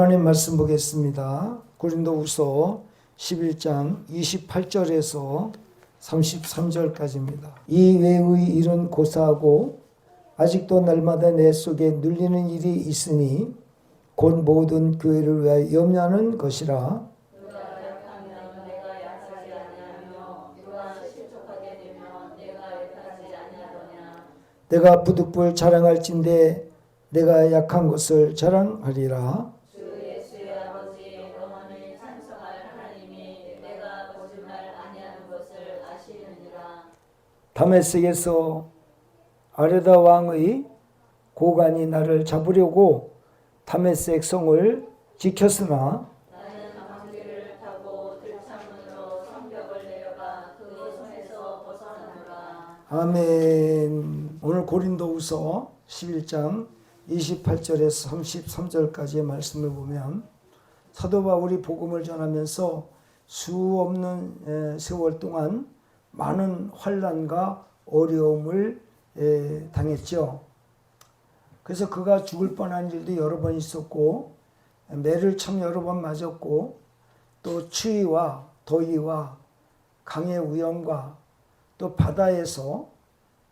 하나님 말씀 보겠습니다. 고린도후서 11장 28절에서 33절까지입니다. 이 외의 일은 고사하고 아직도 날마다 내 속에 눌리는 일이 있으니 곧 모든 교회를 위하여 염려하는 것이라. 누가 약하면 내가 약하지 아니하며 누가 실족하게 되면 내가 약하지 아니하더냐. 내가 부득불 자랑할진대 내가 약한 것을 자랑하리라. 주 예수의 아버지 영원히 찬송할 하나님이 내가 거짓말 아니하는 것을 아시느니라. 다메섹에서 아레다 왕의 고관이 나를 잡으려고 다메섹 성을 지켰으나 나는 방귀를 타고 들창문으로 성벽을 내려가 그 손에서 벗어나노라. 아멘. 오늘 고린도후서 11장 28절에서 33절까지의 말씀을 보면 사도 바울이 복음을 전하면서 수 없는 세월 동안 많은 환난과 어려움을 당했죠. 그래서 그가 죽을 뻔한 일도 여러 번 있었고 매를 참 여러 번 맞았고 또 추위와 더위와 강의 위험과 또 바다에서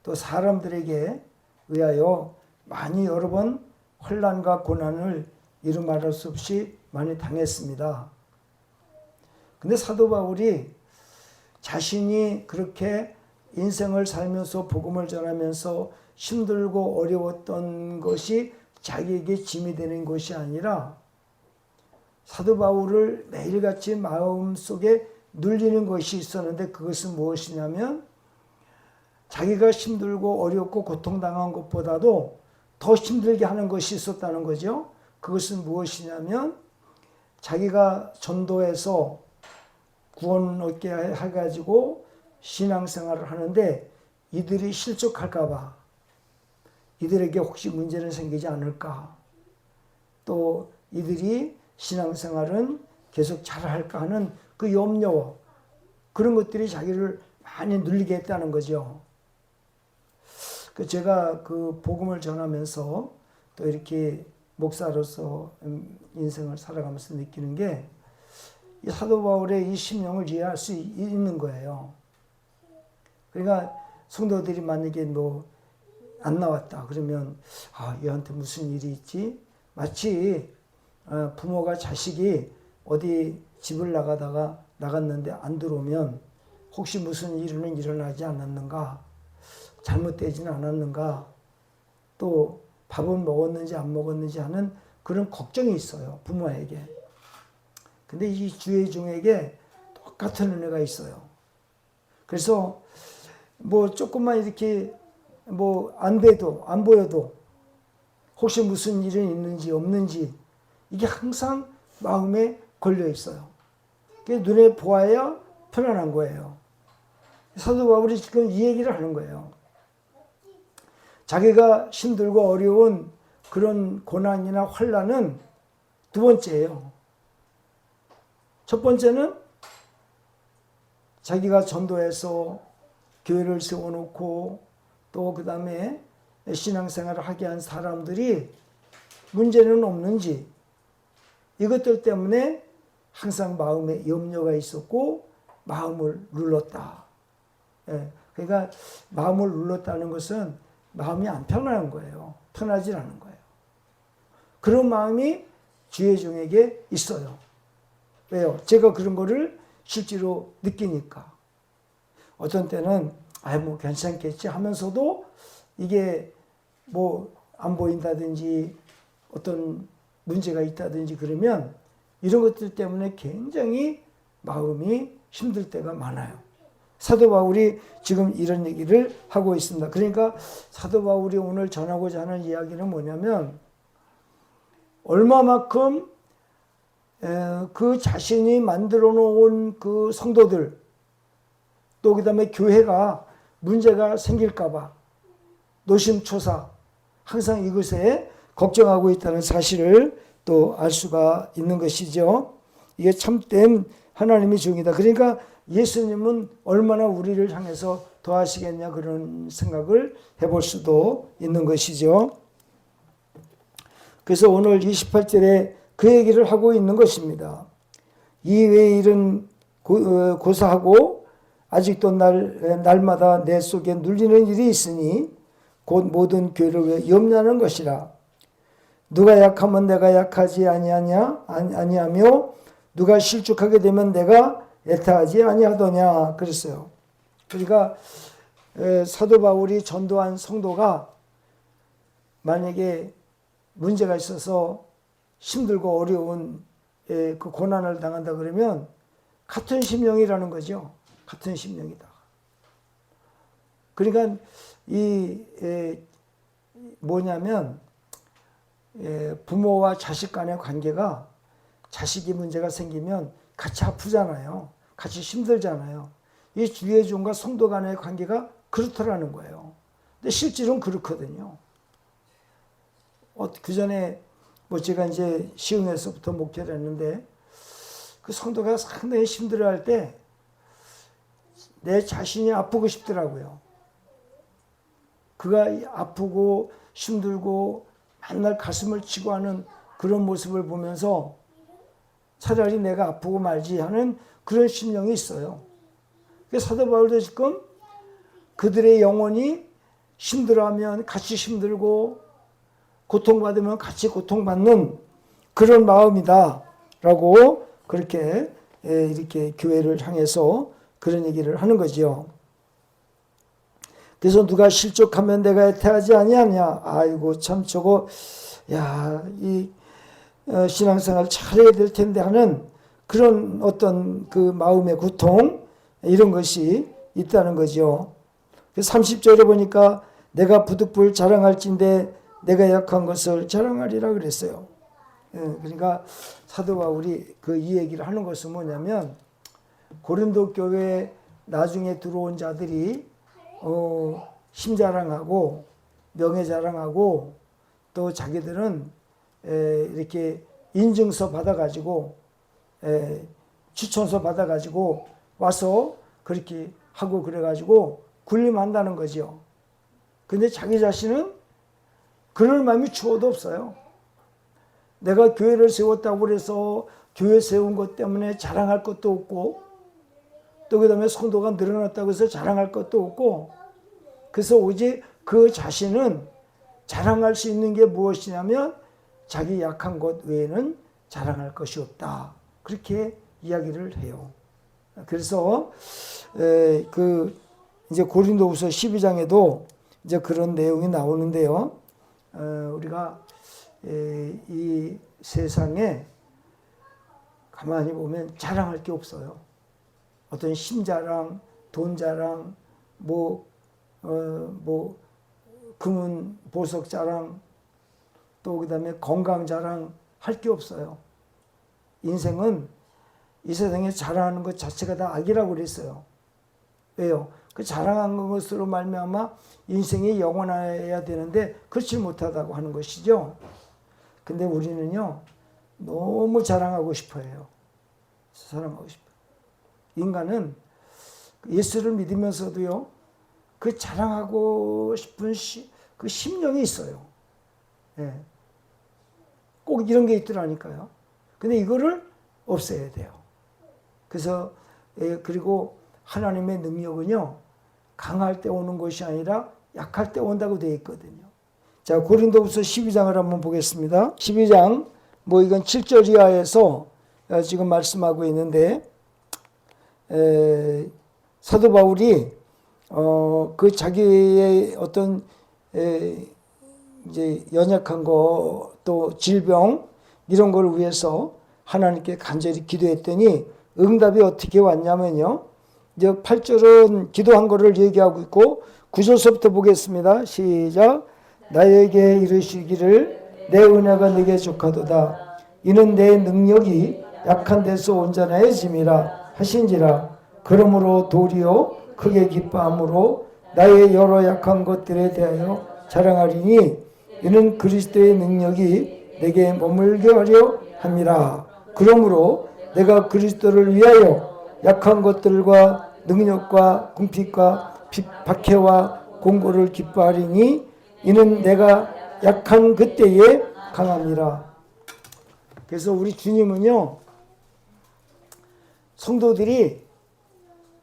또 사람들에게 의하여 많이 여러 번 혼란과 고난을 이루 말할 수 없이 많이 당했습니다. 근데 사도 바울이 자신이 그렇게 인생을 살면서 복음을 전하면서 힘들고 어려웠던 것이 자기에게 짐이 되는 것이 아니라 사도 바울을 매일같이 마음속에 눌리는 것이 있었는데 그것은 무엇이냐면 자기가 힘들고 어렵고 고통당한 것보다도 더 힘들게 하는 것이 있었다는 거죠. 그것은 무엇이냐면 자기가 전도해서 구원 얻게 해가지고 신앙생활을 하는데 이들이 실족할까 봐 이들에게 혹시 문제는 생기지 않을까 또 이들이 신앙생활은 계속 잘할까 하는 그 염려 그런 것들이 자기를 많이 눌리게 했다는 거죠. 제가 그 복음을 전하면서 또 이렇게 목사로서 인생을 살아가면서 느끼는 게 이 사도 바울의 이 심령을 이해할 수 있는 거예요. 그러니까 성도들이 만약에 뭐 안 나왔다 그러면 얘한테 무슨 일이 있지? 마치 부모가 자식이 어디 집을 나갔는데 안 들어오면 혹시 무슨 일은 일어나지 않았는가? 잘못되지는 않았는가? 또 밥은 먹었는지 안 먹었는지 하는 그런 걱정이 있어요. 부모에게. 근데 이 주의 종에게 똑같은 은혜가 있어요. 그래서 뭐 조금만 이렇게 뭐 안 보여도 혹시 무슨 일이 있는지 없는지 이게 항상 마음에 걸려 있어요. 눈에 보아야 편안한 거예요. 사도 바울이 지금 이 얘기를 하는 거예요. 자기가 힘들고 어려운 그런 고난이나 환난은 두 번째예요. 첫 번째는 자기가 전도해서 교회를 세워놓고 또 그 다음에 신앙생활을 하게 한 사람들이 문제는 없는지 이것들 때문에 항상 마음에 염려가 있었고 마음을 눌렀다. 그러니까 마음을 눌렀다는 것은 마음이 안 편안한 거예요. 편하지 않은 거예요. 그런 마음이 주의 종에게 있어요. 왜요? 제가 그런 거를 실제로 느끼니까. 어떤 때는 뭐 괜찮겠지 하면서도 이게 뭐 안 보인다든지 어떤 문제가 있다든지 그러면 이런 것들 때문에 굉장히 마음이 힘들 때가 많아요. 사도 바울이 지금 이런 얘기를 하고 있습니다. 그러니까 사도 바울이 오늘 전하고자 하는 이야기는 뭐냐면 얼마만큼 그 자신이 만들어 놓은 그 성도들 또 그 다음에 교회가 문제가 생길까 봐 노심초사 항상 이것에 걱정하고 있다는 사실을 또 알 수가 있는 것이죠. 이게 참된 하나님의 종이다. 그러니까 예수님은 얼마나 우리를 향해서 더하시겠냐 그런 생각을 해볼 수도 있는 것이죠. 그래서 오늘 28절에 그 얘기를 하고 있는 것입니다. 이외의 일은 고사하고 아직도 날마다 내 속에 눌리는 일이 있으니 곧 모든 교회를 위해 염려하는 것이라. 누가 약하면 내가 약하지 아니하며 누가 실족하게 되면 내가 애타하지 아니하더냐 그랬어요. 그러니까 사도 바울이 전도한 성도가 만약에 문제가 있어서 힘들고 어려운 그 고난을 당한다 그러면 같은 심령이라는 거죠. 같은 심령이다. 그러니까 이 뭐냐면 부모와 자식 간의 관계가 자식이 문제가 생기면 같이 아프잖아요. 같이 힘들잖아요. 이 주의 종과 성도 간의 관계가 그렇더라는 거예요. 근데 실제로는 그렇거든요. 그 전에 뭐 제가 이제 시흥에서부터 목회를 했는데 그 성도가 상당히 힘들어할 때 내 자신이 아프고 싶더라고요. 그가 아프고 힘들고 맨날 가슴을 치고 하는 그런 모습을 보면서 차라리 내가 아프고 말지 하는 그런 심령이 있어요. 사도 바울도 지금 그들의 영혼이 힘들어하면 같이 힘들고 고통받으면 같이 고통받는 그런 마음이다 라고 그렇게 이렇게 교회를 향해서 그런 얘기를 하는 거지요. 그래서 누가 실족하면 내가 애태하지 아니하냐. 아이고 참 저거 이 신앙생활 잘해야 될 텐데 하는 그런 어떤 그 마음의 고통 이런 것이 있다는 거죠. 30절에 보니까 내가 부득불 자랑할진대 내가 약한 것을 자랑하리라 그랬어요. 그러니까 사도 바울이 이 얘기를 하는 것은 뭐냐면 고린도 교회에 나중에 들어온 자들이 힘자랑하고 명예자랑하고 또 자기들은 이렇게 인증서 받아가지고 추천서 받아가지고 와서 그렇게 하고 그래가지고 군림한다는 거죠. 근데 자기 자신은 그럴 마음이 추워도 없어요. 내가 교회를 세웠다고 해서 교회 세운 것 때문에 자랑할 것도 없고 또 그 다음에 성도가 늘어났다고 해서 자랑할 것도 없고 그래서 오직 그 자신은 자랑할 수 있는 게 무엇이냐면 자기 약한 것 외에는 자랑할 것이 없다. 그렇게 이야기를 해요. 그래서 이제 고린도후서 12장에도 이제 그런 내용이 나오는데요. 우리가 이 세상에 가만히 보면 자랑할 게 없어요. 어떤 힘자랑, 돈자랑, 금은 보석 자랑, 또 그 다음에 건강 자랑 할 게 없어요. 인생은 이 세상에 자랑하는 것 자체가 다 악이라고 그랬어요. 왜요? 그 자랑한 것으로 말미암아 인생이 영원해야 되는데 그렇지 못하다고 하는 것이죠. 근데 우리는요 너무 자랑하고 싶어해요. 자랑하고 싶어요. 인간은 예수를 믿으면서도요 그 자랑하고 싶은 그 심령이 있어요. 꼭 이런 게 있더라니까요. 근데 이거를 없애야 돼요. 그래서 그리고 하나님의 능력은요 강할 때 오는 것이 아니라 약할 때 온다고 되어 있거든요. 자, 고린도후서 12장을 한번 보겠습니다. 12장 이건 7절 이하에서 지금 말씀하고 있는데 사도 바울이 그 자기의 어떤 이제 연약한 거 또 질병 이런 걸 위해서 하나님께 간절히 기도했더니 응답이 어떻게 왔냐면요. 이제 8절은 기도한 거를 얘기하고 있고 9절서부터 보겠습니다. 시작. 나에게 이르시기를 내 은혜가 네게 족하도다. 이는 내 능력이 약한 데서 온전해짐이라 하신지라. 그러므로 도리어 크게 기뻐함으로 나의 여러 약한 것들에 대하여 자랑하리니 이는 그리스도의 능력이 내게 머물게 하려 함이라. 그러므로 내가 그리스도를 위하여 약한 것들과 능력과 궁핍과 박해와 공고를 기뻐하리니 이는 내가 약한 그때에 강함이라. 그래서 우리 주님은요, 성도들이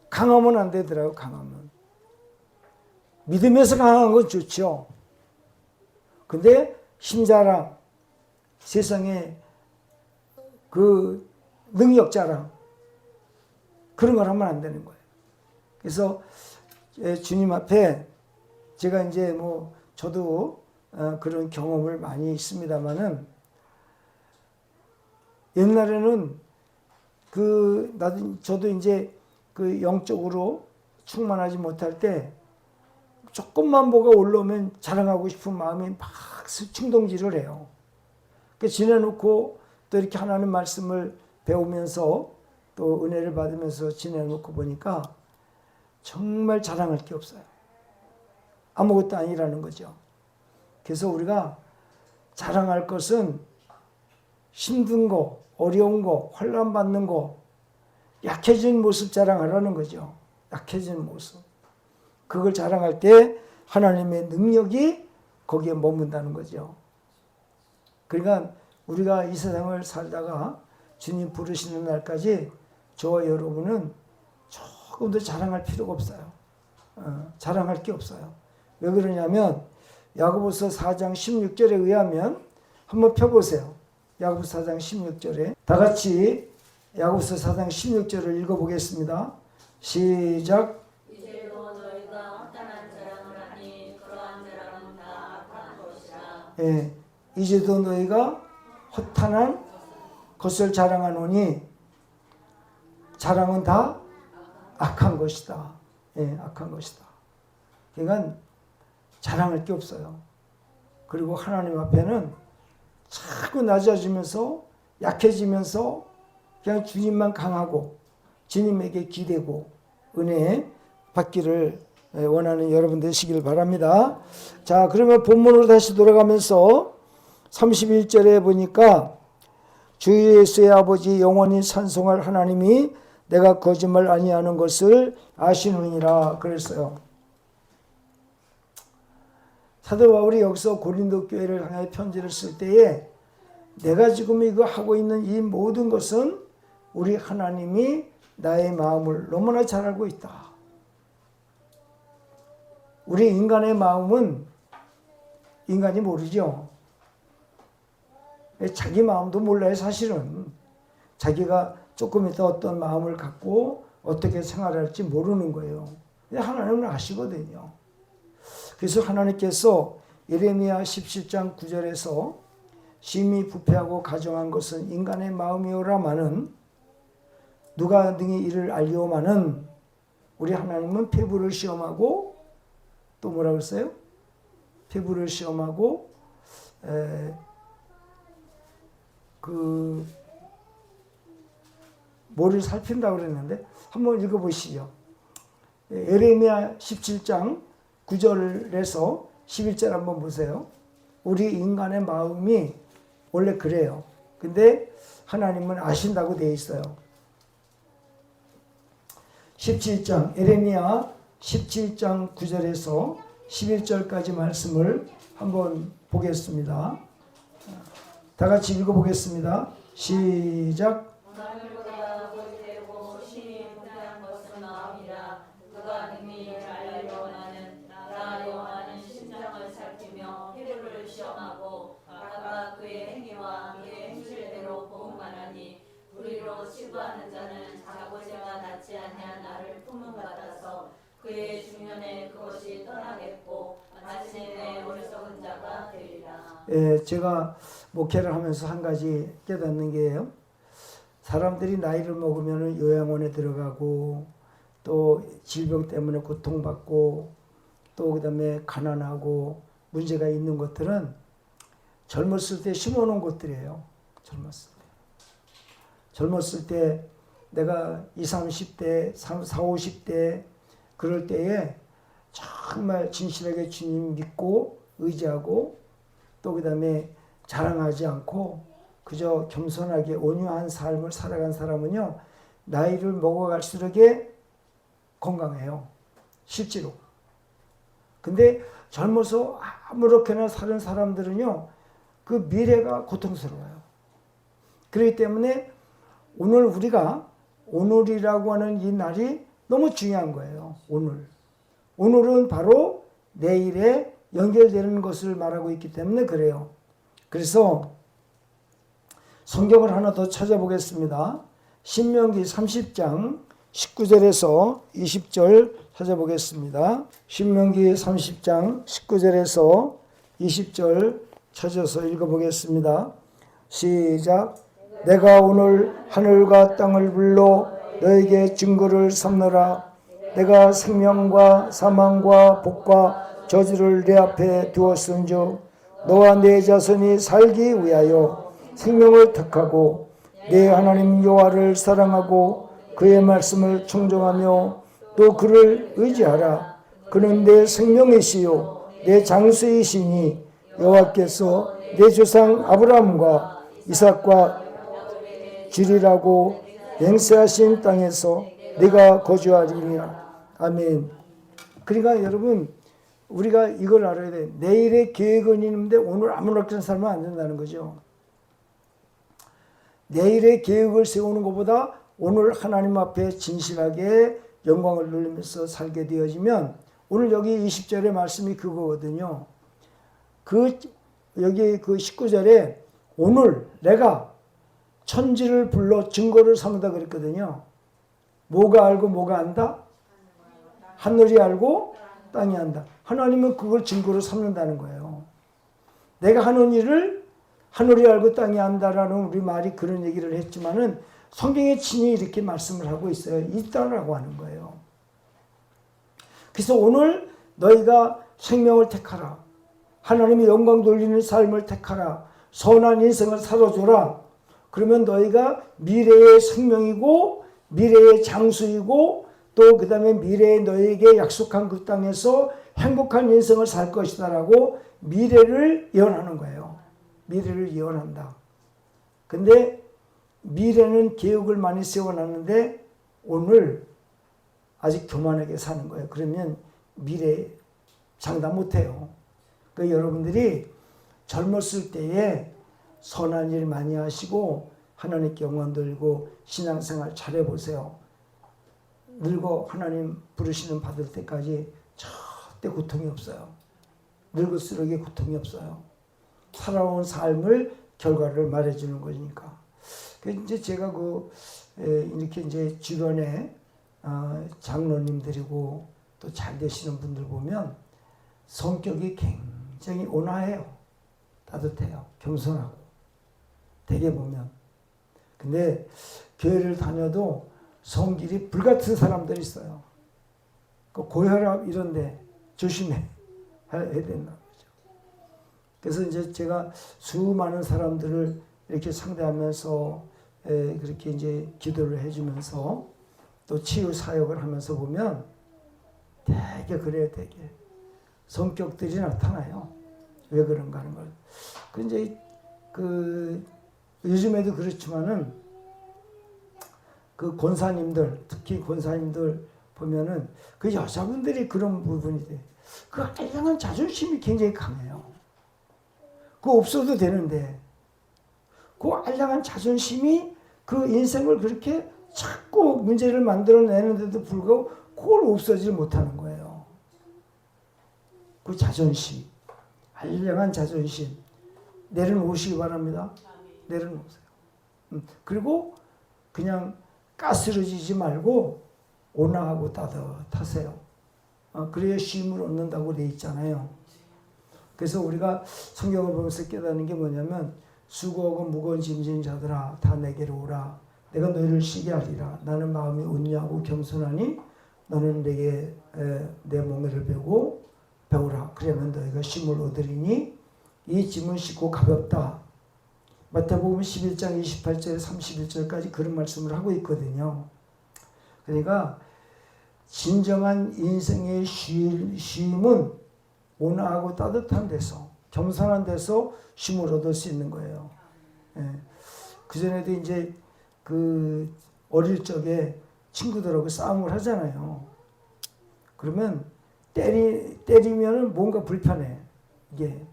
강하면 안 되더라고요. 강하면. 믿음에서 강한 건 좋죠. 근데 힘자랑, 세상에 그 능력 자랑, 그런 걸 하면 안 되는 거예요. 그래서 주님 앞에 제가 이제 뭐 저도 그런 경험을 많이 있습니다만은, 옛날에는 저도 이제 그 영적으로 충만하지 못할 때 조금만 뭐가 올라오면 자랑하고 싶은 마음이 막 충동질을 해요. 그 지내놓고 또 이렇게 하나님 말씀을 배우면서 또 은혜를 받으면서 지내놓고 보니까 정말 자랑할 게 없어요. 아무것도 아니라는 거죠. 그래서 우리가 자랑할 것은 힘든 거, 어려운 거, 혼란 받는 거, 약해진 모습 자랑하라는 거죠. 약해진 모습. 그걸 자랑할 때 하나님의 능력이 거기에 머문다는 거죠. 그러니까 우리가 이 세상을 살다가 주님 부르시는 날까지 저와 여러분은 조금도 자랑할 필요가 없어요. 자랑할 게 없어요. 왜 그러냐면 야고보서 4장 16절에 의하면 한번 펴보세요. 야고보서 4장 16절에 다 같이 야고보서 4장 16절을 읽어보겠습니다. 시작. 이제도 너희가 허탄한 자랑을 하니 그러한 자랑은 다 악한 것이라. 예, 이제도 너희가 허탄한 것을 자랑하노니 자랑은 다 악한 것이다. 예, 악한 것이다. 그러니까 자랑할 게 없어요. 그리고 하나님 앞에는 자꾸 낮아지면서 약해지면서 그냥 주님만 강하고 주님에게 기대고 은혜 받기를 원하는 여러분 되시길 바랍니다. 자, 그러면 본문으로 다시 돌아가면서 31절에 보니까 주 예수의 아버지 영원히 찬송할 하나님이 내가 거짓말 아니하는 것을 아시느니라 그랬어요. 사도 바울이 여기서 고린도 교회를 향해 편지를 쓸 때에 내가 지금 이거 하고 있는 이 모든 것은 우리 하나님이 나의 마음을 너무나 잘 알고 있다. 우리 인간의 마음은 인간이 모르죠. 자기 마음도 몰라요. 사실은 자기가 조금 있다 어떤 마음을 갖고 어떻게 생활할지 모르는 거예요. 하나님은 아시거든요. 그래서 하나님께서 예레미야 17장 9절에서 심히 부패하고 가정한 것은 인간의 마음이오라마는 누가 능히 이를 알리오마는 우리 하나님은 피부를 시험하고 또 뭐라고 했어요? 피부를 시험하고 뭐를 살핀다고 그랬는데 한번 읽어보시죠. 예레미야 17장 9절에서 11절 한번 보세요. 우리 인간의 마음이 원래 그래요. 근데 하나님은 아신다고 되어 있어요. 17장 예레미야 17장 9절에서 11절까지 말씀을 한번 보겠습니다. 다 같이 읽어보겠습니다. 시작. 만물보다 거짓되고 심히 부패한 것은 마음이라. 그가 능히 알리려 원하는 나 여호와는 심장을 살피며 피부를 시험하고 각각 그의 행위와 그의 행실대로 보응하나니 불의로 치부하는 자는 자고제가 닿지 아니한 나를 품음 받아서 그의 중년에 그것이 떠나겠고 마침내 내 어리석은 자가 되리라. 예, 제가 목회를 하면서 한 가지 깨닫는 게요. 사람들이 나이를 먹으면 요양원에 들어가고 또 질병 때문에 고통받고 또 그다음에 가난하고 문제가 있는 것들은 젊었을 때 심어놓은 것들이에요. 젊었을 때 내가 20, 30대, 40, 50대 그럴 때에 정말 진실하게 주님 믿고 의지하고 또 그다음에 자랑하지 않고 그저 겸손하게 온유한 삶을 살아간 사람은요, 나이를 먹어갈수록에 건강해요. 실제로. 근데 젊어서 아무렇게나 사는 사람들은요, 그 미래가 고통스러워요. 그렇기 때문에 오늘 우리가 오늘이라고 하는 이 날이 너무 중요한 거예요. 오늘은 바로 내일에 연결되는 것을 말하고 있기 때문에 그래요. 그래서 성경을 하나 더 찾아보겠습니다. 신명기 30장 19절에서 20절 찾아보겠습니다. 신명기 30장 19절에서 20절 찾아서 읽어보겠습니다. 시작. 내가 오늘 하늘과 땅을 불러 너에게 증거를 삼노라. 내가 생명과 사망과 복과 저주를 내 앞에 두었은즉 너와 내 자손이 살기 위하여 생명을 택하고 내 하나님 여호와를 사랑하고 그의 말씀을 청종하며 또 그를 의지하라. 그는 내 생명이시요 내 장수이시니 여호와께서 내 조상 아브라함과 이삭과 주리라고 맹세하신 땅에서 네가 거주하리라. 아멘. 그러니까 여러분 우리가 이걸 알아야 돼. 내일의 계획은 있는데 오늘 아무렇게나 살면 안 된다는 거죠. 내일의 계획을 세우는 것보다 오늘 하나님 앞에 진실하게 영광을 누리면서 살게 되어지면 오늘 여기 20절의 말씀이 그거거든요. 여기 그 19절에 오늘 내가 천지를 불러 증거를 삼는다 그랬거든요. 뭐가 알고 뭐가 안다? 하늘이 알고 땅이 안다. 하나님은 그걸 증거로 삼는다는 거예요. 내가 하는 일을 하늘이 알고 땅이 안다라는 우리 말이 그런 얘기를 했지만은 성경에 친히 이렇게 말씀을 하고 있어요. 있다라고 하는 거예요. 그래서 오늘 너희가 생명을 택하라. 하나님의 영광 돌리는 삶을 택하라. 선한 인생을 살아줘라. 그러면 너희가 미래의 생명이고 미래의 장수이고 또 그 다음에 미래에 너희에게 약속한 그 땅에서 행복한 인생을 살 것이다라고 미래를 예언하는 거예요. 미래를 예언한다. 근데 미래는 계획을 많이 세워놨는데 오늘 아직 교만하게 사는 거예요. 그러면 미래 장담 못해요. 그러니까 여러분들이 젊었을 때에 선한 일 많이 하시고 하나님께 영광 돌리고 신앙생활 잘해보세요. 늙어 하나님 부르시는 받을 때까지 절대 고통이 없어요. 늙을수록 고통이 없어요. 살아온 삶을 결과를 말해주는 거니까. 그래서 이제 제가 이렇게 이제 주변에 장로님들이고 또 잘 되시는 분들 보면 성격이 굉장히 온화해요. 따뜻해요. 겸손하고. 되게 보면. 근데 교회를 다녀도 성질이 불같은 사람들이 있어요. 그 고혈압 이런데 조심해야 된다. 그래서 이제 제가 수많은 사람들을 이렇게 상대하면서 그렇게 이제 기도를 해주면서 또 치유 사역을 하면서 보면 되게 그래요, 되게 성격들이 나타나요. 왜 그런가 하는 걸. 그 이제 요즘에도 그렇지만은 그 권사님들, 특히 권사님들 보면은 그 여자분들이 그런 부분이 돼. 그 알량한 자존심이 굉장히 강해요. 그거 없어도 되는데 그 알량한 자존심이 그 인생을 그렇게 자꾸 문제를 만들어내는데도 불구하고 그걸 없어지지 못하는 거예요. 그 자존심, 알량한 자존심 내려놓으시기 바랍니다. 내려놓으세요. 그리고 그냥 가스러지지 말고 온화하고 따뜻하세요. 그래야 쉼을 얻는다고 돼 있잖아요. 그래서 우리가 성경을 보면서 깨닫는 게 뭐냐면 수고하고 무거운 짐진 자들아 다 내게로 오라. 내가 너희를 쉬게 하리라. 나는 마음이 온유하고 겸손하니 너는 내게 내 멍에를 배우라. 그러면 너희가 쉼을 얻으리니 이 짐은 쉽고 가볍다. 마태복음 11장 28절 31절까지 그런 말씀을 하고 있거든요. 그러니까 진정한 인생의 쉼은 온화하고 따뜻한 데서 겸손한 데서 쉼을 얻을 수 있는 거예요. 예. 그전에도 이제 어릴 적에 친구들하고 싸움을 하잖아요. 그러면 때리면은 뭔가 불편해. 이게.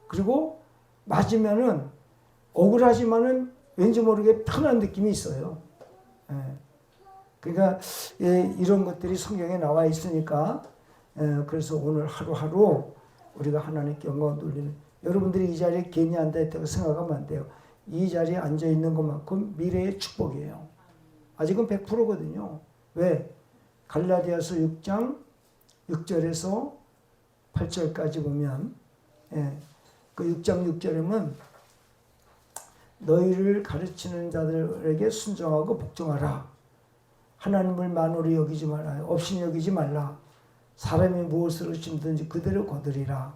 그리고 맞으면은 억울하지만은 왠지 모르게 편한 느낌이 있어요. 예. 그러니까 이런 것들이 성경에 나와 있으니까 그래서 오늘 하루하루 우리가 하나님께 영광 돌리는, 여러분들이 이 자리에 괜히 앉아있다고 생각하면 안 돼요. 이 자리에 앉아있는 것만큼 미래의 축복이에요. 아직은 100%거든요. 왜? 갈라디아서 6장 6절에서 8절까지 보면 그 6장 6절에는 너희를 가르치는 자들에게 순종하고 복종하라. 하나님을 만으로 여기지 말아요. 없이 여기지 말라. 사람이 무엇으로 심든지 그대로 거두리라.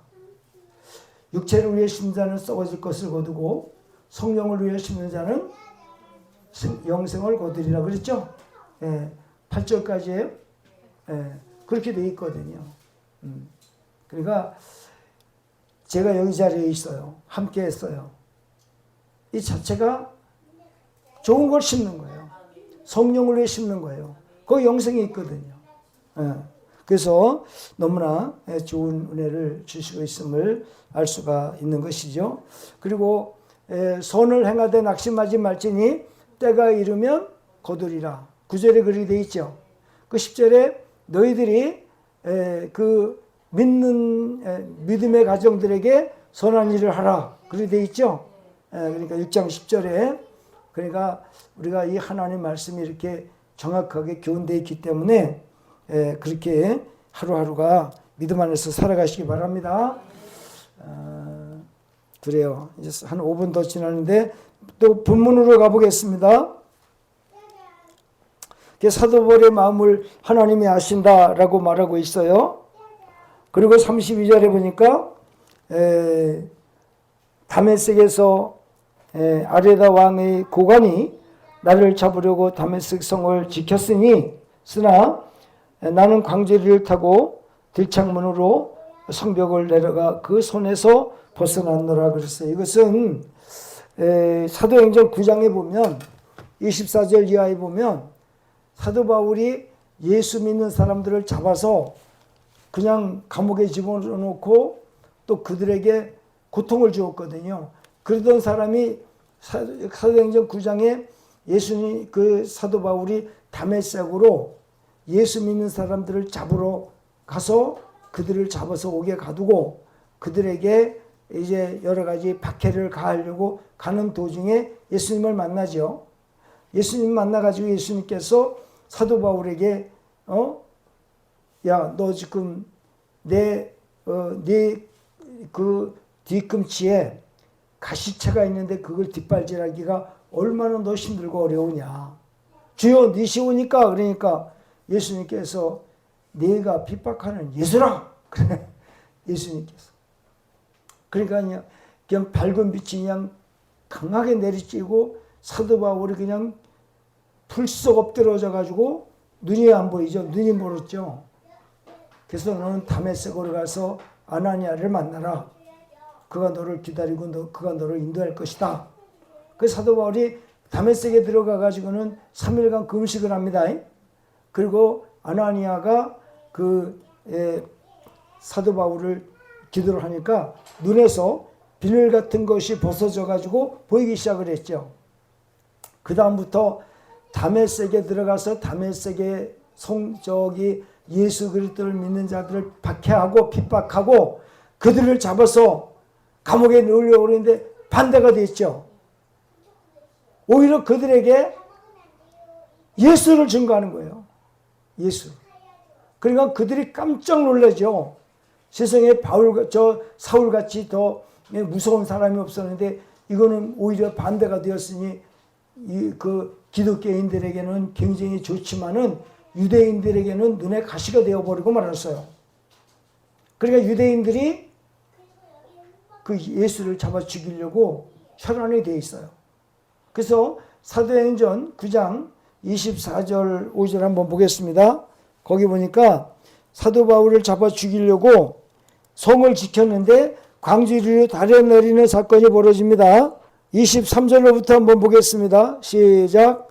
육체를 위해 심는 자는 썩어질 것을 거두고 성령을 위해 심는 자는 영생을 거두리라 그랬죠? 8절까지예요. 그렇게 돼 있거든요. 그러니까 제가 여기 자리에 있어요. 함께 했어요. 이 자체가 좋은 걸 심는 거예요. 성령을 위해 심는 거예요. 거기 영생이 있거든요. 그래서 너무나 좋은 은혜를 주시고 있음을 알 수가 있는 것이죠. 그리고 선을 행하되 낙심하지 말지니 때가 이르면 거두리라. 9절에 그렇게 돼 있죠. 그 10절에 너희들이 그 믿는 믿음의 가정들에게 선한 일을 하라. 그렇게 돼 있죠. 그러니까 6장 10절에 그러니까 우리가 이 하나님 말씀이 이렇게 정확하게 교훈되어 있기 때문에 그렇게 하루하루가 믿음 안에서 살아가시기 바랍니다. 그래요. 이제 한 5분 더 지났는데 또 본문으로 가보겠습니다. 사도 바울의 마음을 하나님이 아신다라고 말하고 있어요. 그리고 32절에 보니까 다메섹에서 아레다 왕의 고관이 나를 잡으려고 다메섹 성을 지켰으니 쓰나 나는 광주리를 타고 들창문으로 성벽을 내려가 그 손에서 벗어났노라 그랬어요. 이것은 사도행전 9장에 보면 24절 이하에 보면 사도 바울이 예수 믿는 사람들을 잡아서 그냥 감옥에 집어넣고 또 그들에게 고통을 주었거든요. 그러던 사람이 사도행전 9장에 예수님 그 사도 바울이 다메섹으로 예수 믿는 사람들을 잡으러 가서 그들을 잡아서 옥에 가두고 그들에게 이제 여러 가지 박해를 가하려고 가는 도중에 예수님을 만나죠. 예수님 만나가지고 예수님께서 사도 바울에게 야, 너 지금 내 그 뒤꿈치에 가시채가 있는데 그걸 뒷발질하기가 얼마나 너 힘들고 어려우냐. 주여 네 시오니까. 그러니까 예수님께서 네가 핍박하는 예수라. 그래 예수님께서. 그러니까 그냥 밝은 빛이 그냥 강하게 내리쬐고 사도 바울이 그냥 풀썩 엎드러져 가지고 눈이 안 보이죠. 눈이 멀었죠. 그래서 너는 다메섹으로 가서 아나니아를 만나라. 그가 너를 기다리고 그가 너를 인도할 것이다. 그 사도 바울이 다메섹에 들어가 가지고는 3일간 금식을 합니다. 그리고 아나니아가 그 사도 바울을 기도를 하니까 눈에서 비늘 같은 것이 벗어져 가지고 보이기 시작을 했죠. 그 다음부터 다메섹에 들어가서 다메섹의 저기 예수 그리스도를 믿는 자들을 박해하고 핍박하고 그들을 잡아서 감옥에 넣으려고 그러는데 반대가 됐죠. 오히려 그들에게 예수를 증거하는 거예요. 예수. 그러니까 그들이 깜짝 놀라죠. 세상에 사울같이 더 무서운 사람이 없었는데 이거는 오히려 반대가 되었으니 그 기독교인들에게는 굉장히 좋지만은 유대인들에게는 눈에 가시가 되어버리고 말았어요. 그러니까 유대인들이 그 예수를 잡아 죽이려고 혈안이 되어 있어요. 그래서 사도행전 9장 24절 5절 한번 보겠습니다. 거기 보니까 사도 바울을 잡아 죽이려고 성을 지켰는데 광주리로 달에 내리는 사건이 벌어집니다. 23절로부터 한번 보겠습니다. 시작.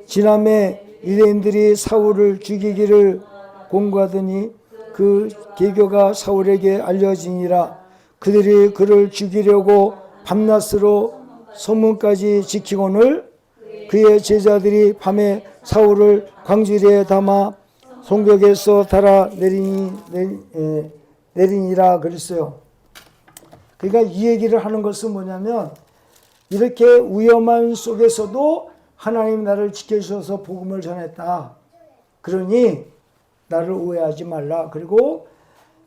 지남에 유대인들이 사울을 죽이기를 공고하더니 그 계교가 사울에게 알려지니라. 그들이 그를 죽이려고 밤낮으로 소문까지 지키고는 그의 제자들이 밤에 사울을 광주리에 담아 송벽에서 달아 내리니라 그랬어요. 그러니까 이 얘기를 하는 것은 뭐냐면 이렇게 위험한 속에서도 하나님 나를 지켜주셔서 복음을 전했다. 그러니 나를 오해하지 말라. 그리고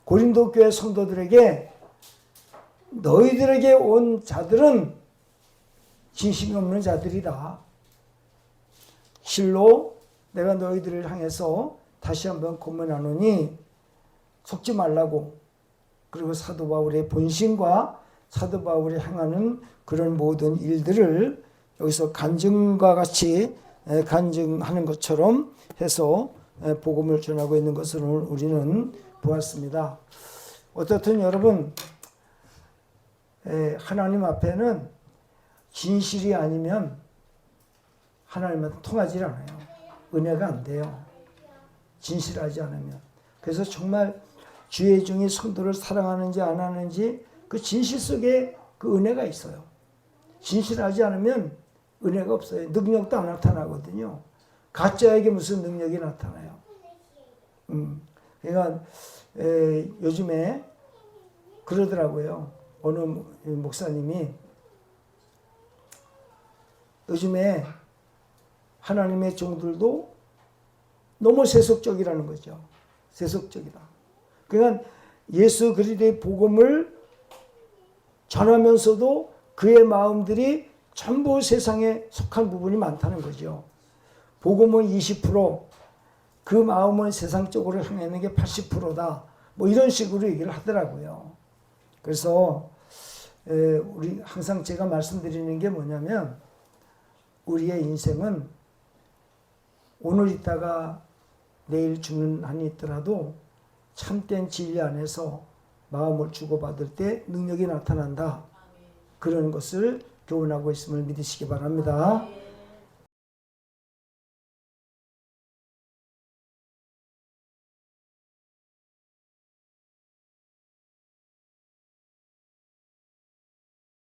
고린도 교회 성도들에게 너희들에게 온 자들은 진심이 없는 자들이다. 실로 내가 너희들을 향해서 다시 한번 고문하노니 속지 말라고. 그리고 사도 바울의 본심과 사도 바울이 행하는 그런 모든 일들을 여기서 간증과 같이 간증하는 것처럼 해서 복음을 전하고 있는 것을 우리는 보았습니다. 어떻든 여러분, 하나님 앞에는 진실이 아니면 하나님한테 통하지 않아요. 은혜가 안 돼요. 진실하지 않으면. 그래서 정말 주의 종이 성도를 사랑하는지 안 하는지 그 진실 속에 그 은혜가 있어요. 진실하지 않으면 은혜가 없어요. 능력도 안 나타나거든요. 가짜에게 무슨 능력이 나타나요. 그러니까 요즘에 그러더라고요. 어느 목사님이 요즘에 하나님의 종들도 너무 세속적이라는 거죠. 세속적이다. 그러니까 예수 그리스도의 복음을 전하면서도 그의 마음들이 전부 세상에 속한 부분이 많다는 거죠. 복음은 20%, 그 마음은 세상 쪽으로 향하는 게 80%다. 뭐 이런 식으로 얘기를 하더라고요. 그래서 우리 항상 제가 말씀드리는 게 뭐냐면 우리의 인생은 오늘 있다가 내일 죽는 한이 있더라도 참된 진리 안에서 마음을 주고받을 때 능력이 나타난다. 그런 것을 교훈하고 있음을 믿으시기 바랍니다.